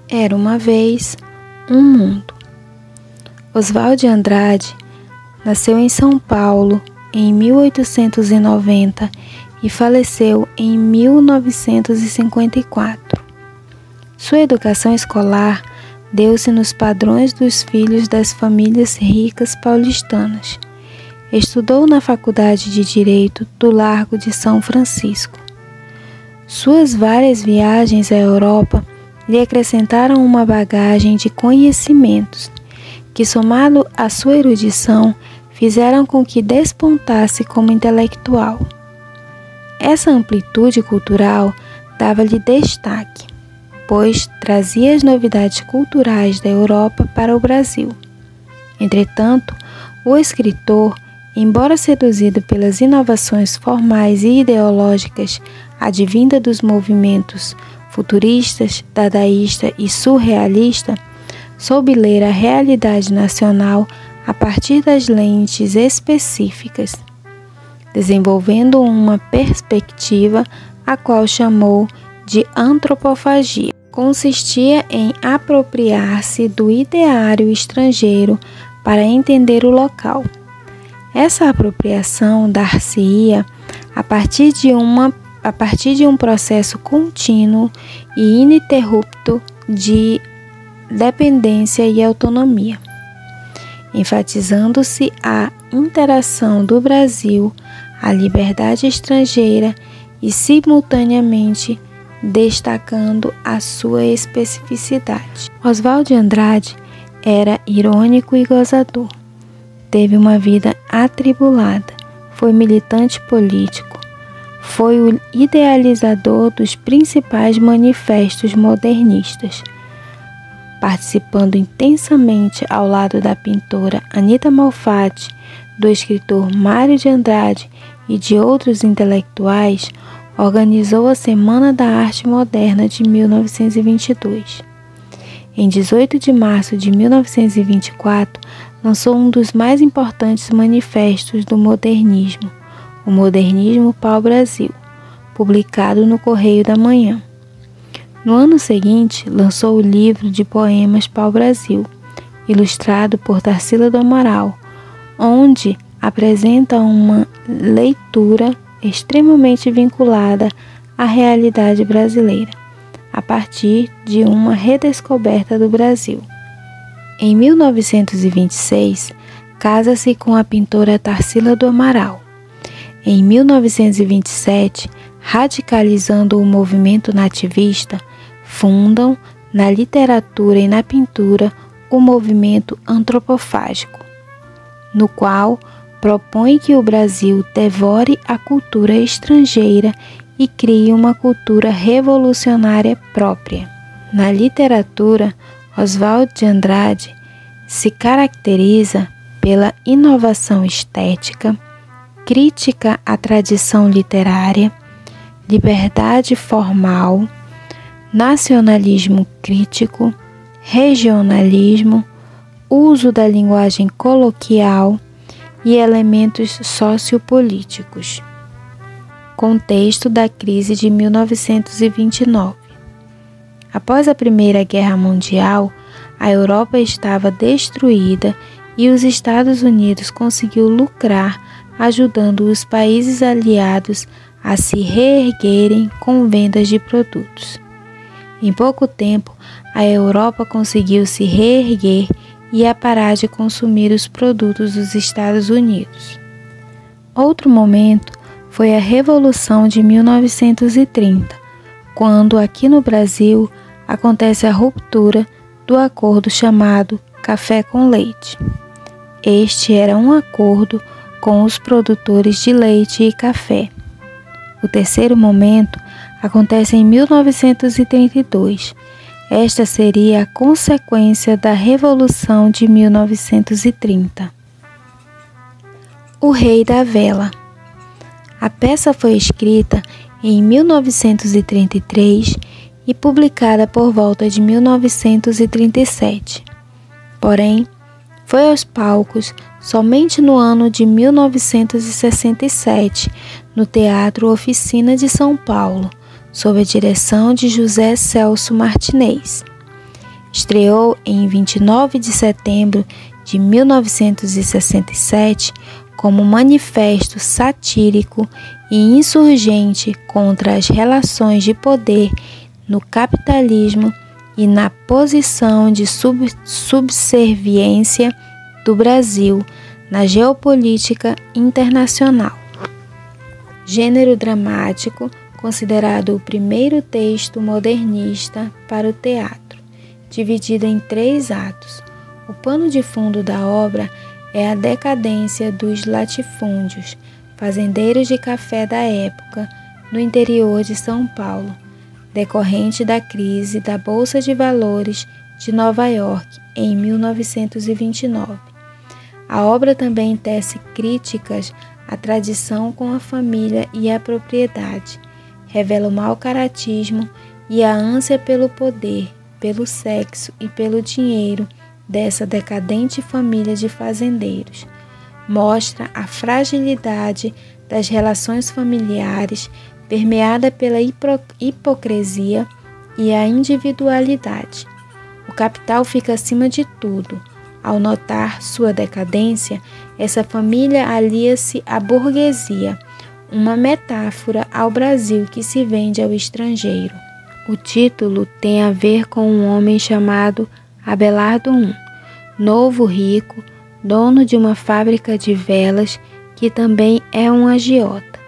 Era uma vez um mundo. Oswald de Andrade nasceu em São Paulo em 1890 e faleceu em 1954. Sua educação escolar deu-se nos padrões dos filhos das famílias ricas paulistanas. Estudou na Faculdade de Direito do Largo de São Francisco. Suas várias viagens à Europa lhe acrescentaram uma bagagem de conhecimentos, que, somado à sua erudição, fizeram com que despontasse como intelectual. Essa amplitude cultural dava-lhe destaque, pois trazia as novidades culturais da Europa para o Brasil. Entretanto, o escritor, embora seduzido pelas inovações formais e ideológicas advinda dos movimentos futuristas, dadaísta e surrealista, soube ler a realidade nacional a partir das lentes específicas, desenvolvendo uma perspectiva a qual chamou de antropofagia. Consistia em apropriar-se do ideário estrangeiro para entender o local. Essa apropriação dar-se-ia a partir de um processo contínuo e ininterrupto de dependência e autonomia, enfatizando-se a interação do Brasil, a liberdade estrangeira e, simultaneamente, destacando a sua especificidade. Oswald de Andrade era irônico e gozador. Teve uma vida atribulada, foi militante político, foi o idealizador dos principais manifestos modernistas, participando intensamente ao lado da pintora Anita Malfatti, do escritor Mário de Andrade e de outros intelectuais, organizou a Semana da Arte Moderna de 1922. Em 18 de março de 1924, lançou um dos mais importantes manifestos do modernismo, o Modernismo Pau-Brasil, publicado no Correio da Manhã. No ano seguinte, lançou o livro de poemas Pau-Brasil, ilustrado por Tarsila do Amaral, onde apresenta uma leitura extremamente vinculada à realidade brasileira, a partir de uma redescoberta do Brasil. Em 1926, casa-se com a pintora Tarsila do Amaral. Em 1927, radicalizando o movimento nativista, fundam, na literatura e na pintura, o movimento antropofágico, no qual propõe que o Brasil devore a cultura estrangeira e crie uma cultura revolucionária própria. Na literatura, Oswald de Andrade se caracteriza pela inovação estética, crítica à tradição literária, liberdade formal, nacionalismo crítico, regionalismo, uso da linguagem coloquial e elementos sociopolíticos. Contexto da crise de 1929. Após a Primeira Guerra Mundial, a Europa estava destruída e os Estados Unidos conseguiu lucrar ajudando os países aliados a se reerguerem com vendas de produtos. Em pouco tempo, a Europa conseguiu se reerguer e a parar de consumir os produtos dos Estados Unidos. Outro momento foi a Revolução de 1930, quando aqui no Brasil acontece a ruptura do acordo chamado Café com Leite. Este era um acordo com os produtores de leite e café. O terceiro momento acontece em 1932. Esta seria a consequência da Revolução de 1930. O Rei da Vela. A peça foi escrita em 1933 e publicada por volta de 1937. Porém, foi aos palcos somente no ano de 1967, no Teatro Oficina de São Paulo, sob a direção de José Celso Martinez. estreou em 29 de setembro de 1967 como manifesto satírico e insurgente contra as relações de poder no capitalismo e na posição de subserviência do Brasil na geopolítica internacional. Gênero dramático, considerado o primeiro texto modernista para o teatro, dividido em 3 atos. O pano de fundo da obra é a decadência dos latifúndios, fazendeiros de café da época, no interior de São Paulo, decorrente da crise da Bolsa de Valores de Nova York em 1929. A obra também tece críticas à tradição com a família e a propriedade, revela o mau caratismo e a ânsia pelo poder, pelo sexo e pelo dinheiro dessa decadente família de fazendeiros. Mostra a fragilidade das relações familiares, permeada pela hipocrisia e a individualidade. O capital fica acima de tudo. Ao notar sua decadência, essa família alia-se à burguesia, uma metáfora ao Brasil que se vende ao estrangeiro. O título tem a ver com um homem chamado Abelardo I, novo rico, dono de uma fábrica de velas que também é um agiota,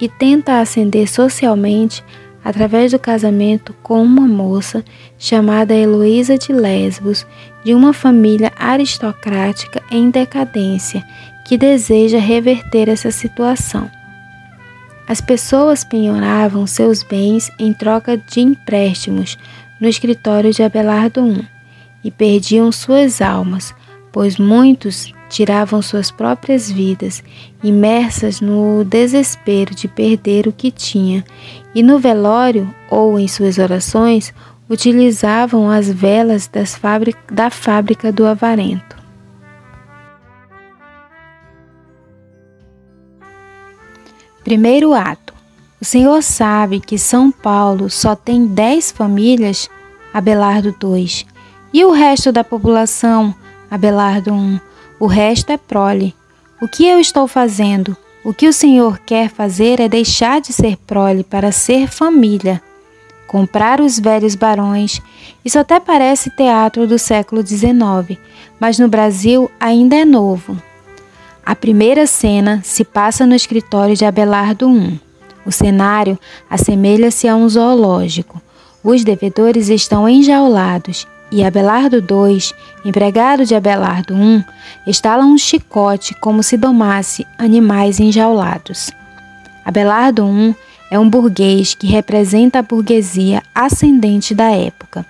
e tenta ascender socialmente através do casamento com uma moça chamada Heloísa de Lesbos, de uma família aristocrática em decadência, que deseja reverter essa situação. As pessoas penhoravam seus bens em troca de empréstimos no escritório de Abelardo I e perdiam suas almas, pois muitos tiravam suas próprias vidas, imersas no desespero de perder o que tinha, e no velório ou em suas orações utilizavam as velas da fábrica do avarento. Primeiro ato. O senhor sabe que São Paulo só tem 10 famílias? Abelardo II. E o resto da população? Abelardo I. O resto é prole. O que eu estou fazendo? O que o senhor quer fazer é deixar de ser prole para ser família. Comprar os velhos barões. Isso até parece teatro do século XIX, mas no Brasil ainda é novo. A primeira cena se passa no escritório de Abelardo I. O cenário assemelha-se a um zoológico. Os devedores estão enjaulados e Abelardo II, empregado de Abelardo I, estala um chicote como se domasse animais enjaulados. Abelardo I é um burguês que representa a burguesia ascendente da época.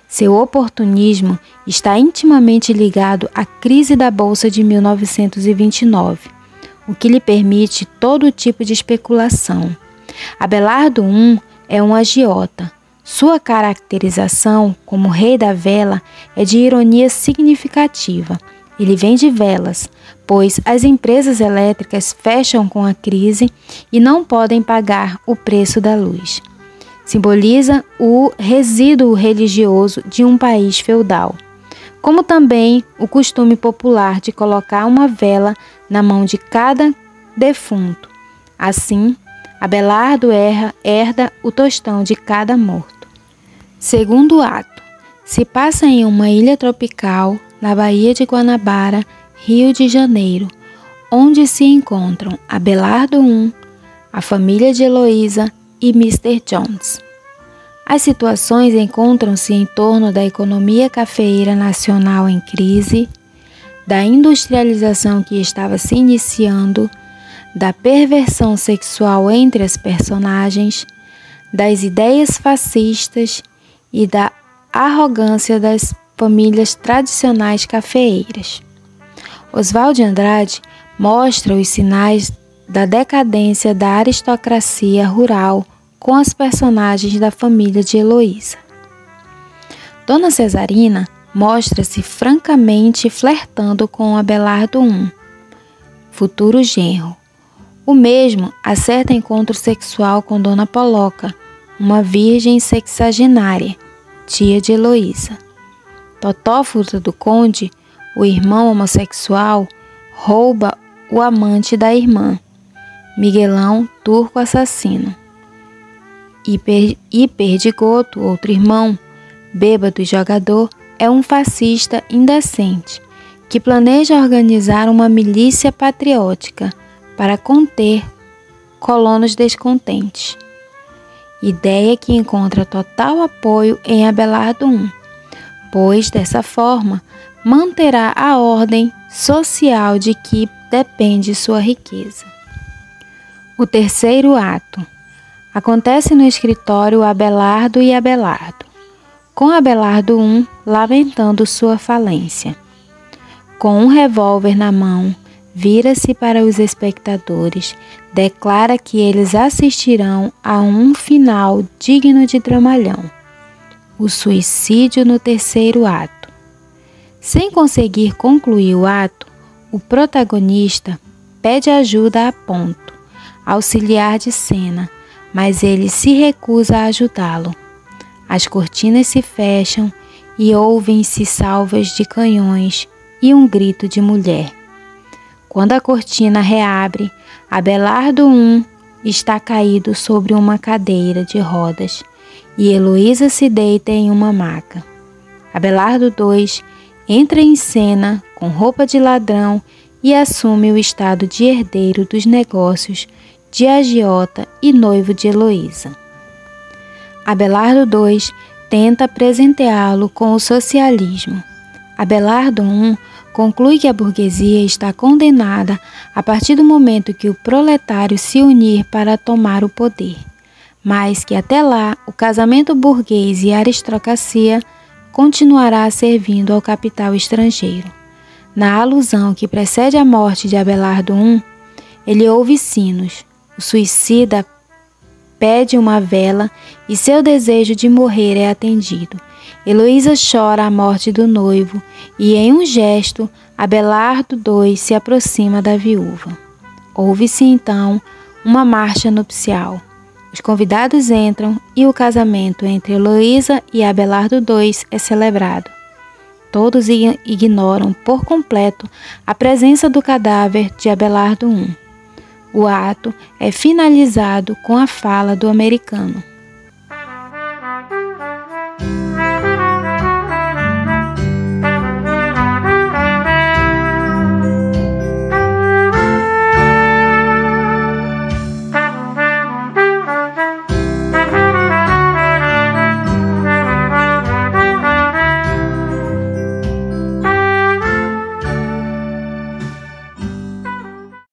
Seu oportunismo está intimamente ligado à crise da Bolsa de 1929, o que lhe permite todo tipo de especulação. Abelardo I é um agiota. Sua caracterização como rei da vela é de ironia significativa. Ele vende velas, pois as empresas elétricas fecham com a crise e não podem pagar o preço da luz. Simboliza o resíduo religioso de um país feudal, como também o costume popular de colocar uma vela na mão de cada defunto. Assim, Abelardo herda o tostão de cada morto. Segundo ato. Se passa em uma ilha tropical, na Baía de Guanabara, Rio de Janeiro, onde se encontram Abelardo I, a família de Heloísa e Mr. Jones. As situações encontram-se em torno da economia cafeeira nacional em crise, da industrialização que estava se iniciando, da perversão sexual entre as personagens, das ideias fascistas e da arrogância das famílias tradicionais cafeeiras. Oswald de Andrade mostra os sinais da decadência da aristocracia rural com as personagens da família de Heloísa. Dona Cesarina mostra-se francamente flertando com Abelardo I, futuro genro. O mesmo acerta encontro sexual com Dona Poloca, uma virgem sexagenária, tia de Heloísa. Totó Fruta do Conde, o irmão homossexual, rouba o amante da irmã. Miguelão, turco assassino. Perdigoto, outro irmão, bêbado e jogador, é um fascista indecente que planeja organizar uma milícia patriótica para conter colonos descontentes. Ideia que encontra total apoio em Abelardo I, pois dessa forma manterá a ordem social de que depende sua riqueza. O terceiro ato acontece no escritório Abelardo e Abelardo, com Abelardo I lamentando sua falência. Com um revólver na mão, vira-se para os espectadores, declara que eles assistirão a um final digno de dramalhão, o suicídio no terceiro ato. Sem conseguir concluir o ato, o protagonista pede ajuda a Ponto, auxiliar de cena, mas ele se recusa a ajudá-lo. As cortinas se fecham e ouvem-se salvas de canhões e um grito de mulher. Quando a cortina reabre, Abelardo I está caído sobre uma cadeira de rodas e Heloísa se deita em uma maca. Abelardo II entra em cena com roupa de ladrão e assume o estado de herdeiro dos negócios de agiota e noivo de Heloísa. Abelardo II tenta presenteá-lo com o socialismo. Abelardo I conclui que a burguesia está condenada a partir do momento que o proletário se unir para tomar o poder, mas que até lá o casamento burguês e aristocracia continuará servindo ao capital estrangeiro. Na alusão que precede a morte de Abelardo I, ele ouve sinos. O suicida pede uma vela e seu desejo de morrer é atendido. Heloísa chora a morte do noivo e, em um gesto, Abelardo II se aproxima da viúva. Ouve-se então uma marcha nupcial. Os convidados entram e o casamento entre Heloísa e Abelardo II é celebrado. Todos ignoram por completo a presença do cadáver de Abelardo I. O ato é finalizado com a fala do americano.